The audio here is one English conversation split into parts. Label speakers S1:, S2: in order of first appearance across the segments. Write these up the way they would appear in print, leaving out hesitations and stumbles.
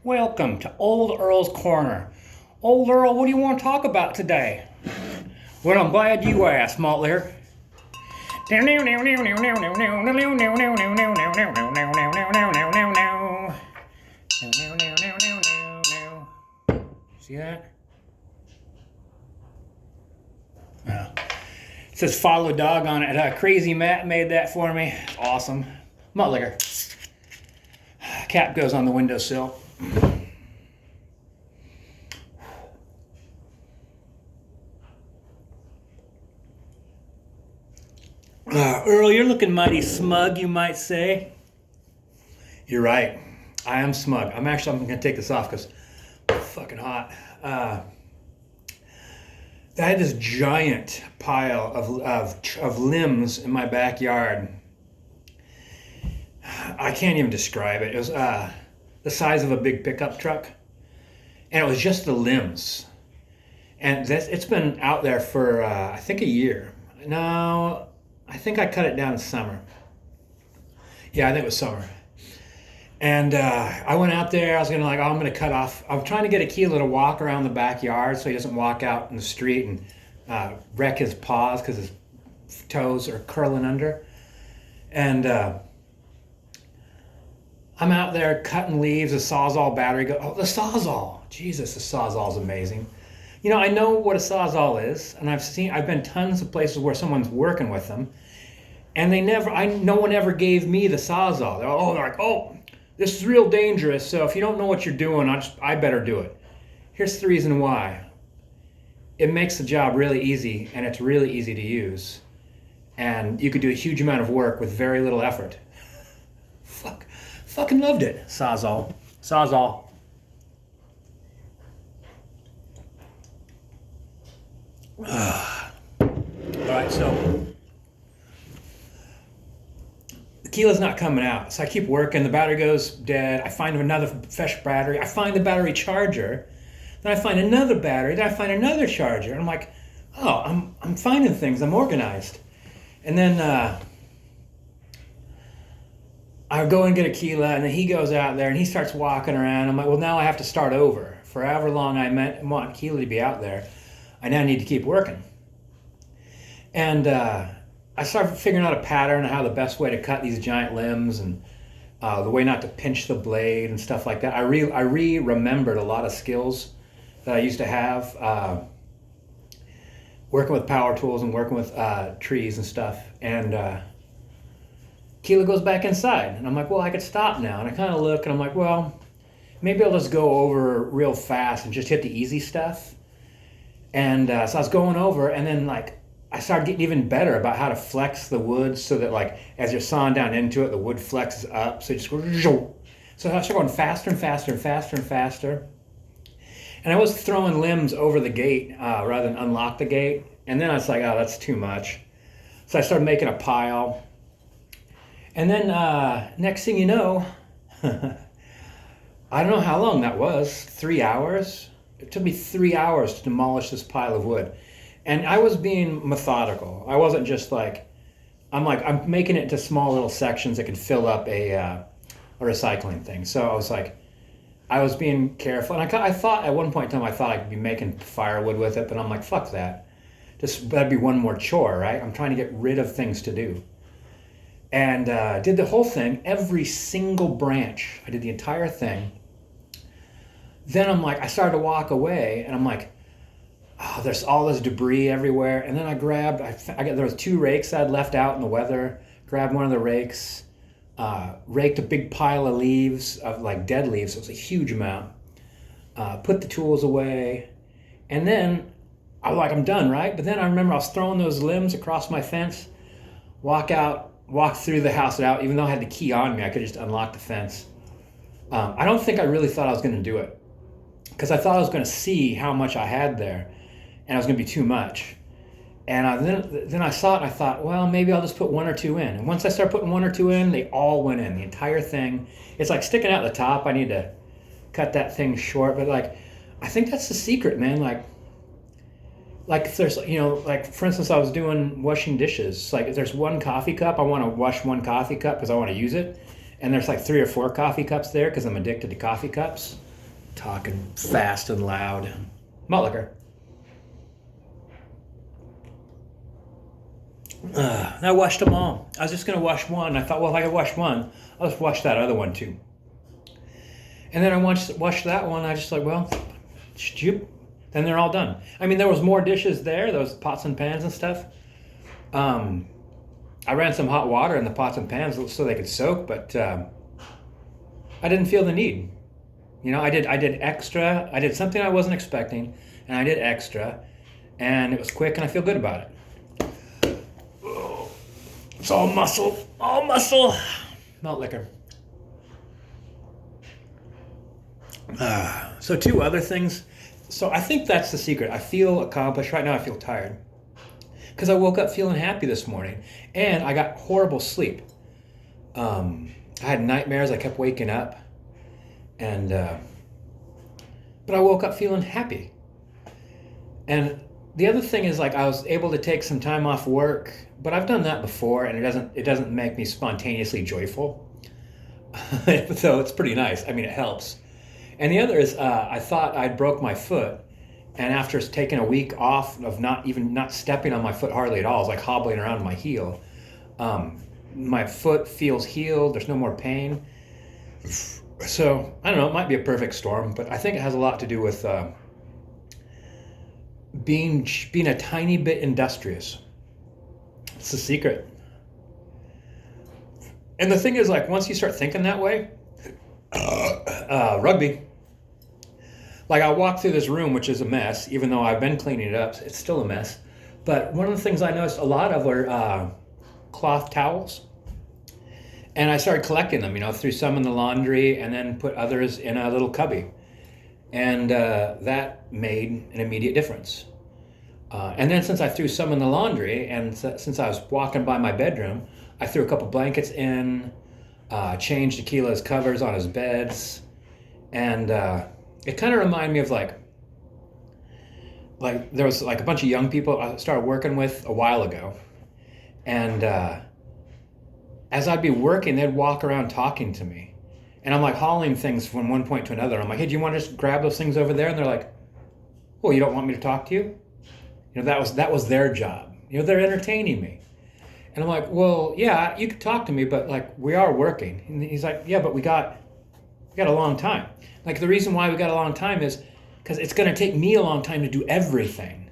S1: Welcome to Old Earl's Corner. Old Earl, what do you want to talk about today? Well, I'm glad you asked, Mottler. See that? Yeah. It says follow dog on it. Crazy Matt made that for me. Awesome. Mottler. Cap goes on the windowsill. Earl, you're looking mighty smug, you might say. You're right. I am smug. I'm going to take this off because it's fucking hot. I had this giant pile of limbs in my backyard. I can't even describe it. It was the size of a big pickup truck. And it was just the limbs. And it's been out there for, I think, a year. No, I think I cut it down in summer. Yeah, I think it was summer. And I went out there. I was gonna I'm gonna cut off. I'm trying to get Aquila to walk around the backyard so he doesn't walk out in the street and wreck his paws because his toes are curling under. And I'm out there cutting leaves. The Sawzall battery go. Oh, the Sawzall! Jesus, the Sawzall's amazing. You know, I know what a Sawzall is, and I've been tons of places where someone's working with them, and no one ever gave me the Sawzall. They're like, oh, this is real dangerous, so if you don't know what you're doing, I better do it. Here's the reason why. It makes the job really easy, and it's really easy to use, and you could do a huge amount of work with very little effort. Fucking loved it. Sawzall. Alright, so the Keela's not coming out. So I keep working, the battery goes dead. I find another fresh battery. I find the battery charger. Then I find another battery. Then I find another charger. And I'm like, oh, I'm finding things. I'm organized. And then I go and get Aquila, and then he goes out there and he starts walking around. I'm like, well, now I have to start over. For however long I want Aquila to be out there, I now need to keep working. And I started figuring out a pattern of how the best way to cut these giant limbs and the way not to pinch the blade and stuff like that. I remembered a lot of skills that I used to have working with power tools and working with trees and stuff. And Keela goes back inside. And I'm like, well, I could stop now. And I kind of look and I'm like, well, maybe I'll just go over real fast and just hit the easy stuff. And so I was going over, and then I started getting even better about how to flex the wood so that as you're sawing down into it, the wood flexes up. So you just go, so I started going faster and faster and faster and faster. And I was throwing limbs over the gate rather than unlock the gate. And then I was like, oh, that's too much. So I started making a pile. And then next thing you know, I don't know how long that was, 3 hours. It took me 3 hours to demolish this pile of wood. And I was being methodical. I wasn't just I'm making it into small little sections that could fill up a recycling thing. So I was being careful. And I thought at one point in time, I thought I could be making firewood with it, but I'm like, fuck that. That'd be one more chore, right? I'm trying to get rid of things to do. And did the whole thing, every single branch. I did the entire thing. Then I started to walk away, and I'm like, oh, there's all this debris everywhere. And then there was 2 rakes I'd left out in the weather, grabbed one of the rakes, raked a big pile of leaves, of dead leaves. So it was a huge amount. Put the tools away. And then I was like, I'm done, right? But then I remember I was throwing those limbs across my fence, walk through the house out. Even though I had the key on me, I could just unlock the fence. I don't think I really thought I was going to do it, because I thought I was going to see how much I had there, and it was going to be too much. And then I saw it, and I thought, well, maybe I'll just put 1 or 2 in. And once I started putting 1 or 2 in, they all went in, the entire thing. It's like sticking out the top. I need to cut that thing short, but I think that's the secret, man. If there's, for instance, I was washing dishes. If there's 1 coffee cup, I want to wash 1 coffee cup because I want to use it. And there's 3 or 4 coffee cups there because I'm addicted to coffee cups. talking fast and loud. Malt liquor. I washed them all. I was just going to wash one. I thought, well, if I could wash one, I'll just wash that other one too. And then I washed that one. I just like, well, then they're all done. I mean, there was more dishes there. Those pots and pans and stuff. I ran some hot water in the pots and pans so they could soak, but I didn't feel the need. You know, I did extra. I did something I wasn't expecting, and I did extra, and it was quick, and I feel good about it. It's all muscle, all muscle. Malt liquor. So two other things. So I think that's the secret. I feel accomplished. Right now I feel tired. Because I woke up feeling happy this morning. And I got horrible sleep. I had nightmares. I kept waking up. And but I woke up feeling happy. And the other thing is, like, I was able to take some time off work, but I've done that before, and it doesn't make me spontaneously joyful. So it's pretty nice. I mean, it helps. And the other is, I thought I'd broke my foot, and after taking a week off of not stepping on my foot hardly at all, I was like hobbling around in my heel. My foot feels healed. There's no more pain. So I don't know. It might be a perfect storm, but I think it has a lot to do with being a tiny bit industrious. It's the secret. And the thing is, like, once you start thinking that way, rugby. Like, I walk through this room, which is a mess, even though I've been cleaning it up, it's still a mess. But one of the things I noticed a lot of were cloth towels. And I started collecting them, threw some in the laundry and then put others in a little cubby. And that made an immediate difference. And then since I threw some in the laundry, and since I was walking by my bedroom, I threw a couple blankets in, changed Tequila's covers on his beds, and it kind of reminded me of like there was like a bunch of young people I started working with a while ago, and as I'd be working, they'd walk around talking to me, and I'm like hauling things from one point to another. I'm like, hey, do you want to just grab those things over there? And they're like, well, you don't want me to talk to you? That was their job. They're entertaining me. And I'm like, well, yeah, you could talk to me, but like, we are working. And he's like, yeah, but we got a long time. Like, the reason why we got a long time is because it's going to take me a long time to do everything.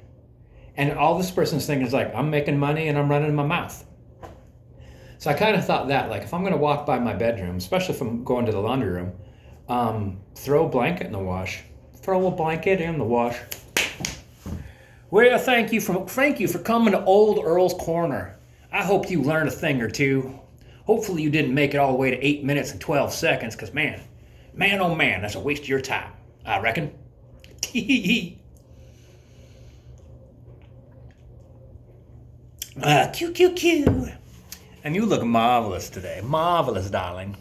S1: And all this person's thinking is like, I'm making money and I'm running my mouth. So I kind of thought that, like, if I'm going to walk by my bedroom, especially if I'm going to the laundry room, throw a blanket in the wash. Throw a blanket in the wash. Well, thank you for coming to Old Earl's Corner. I hope you learned a thing or two. Hopefully you didn't make it all the way to 8 minutes and 12 seconds, because man, oh man, that's a waste of your time, I reckon. Q. And you look marvelous today. Marvelous, darling.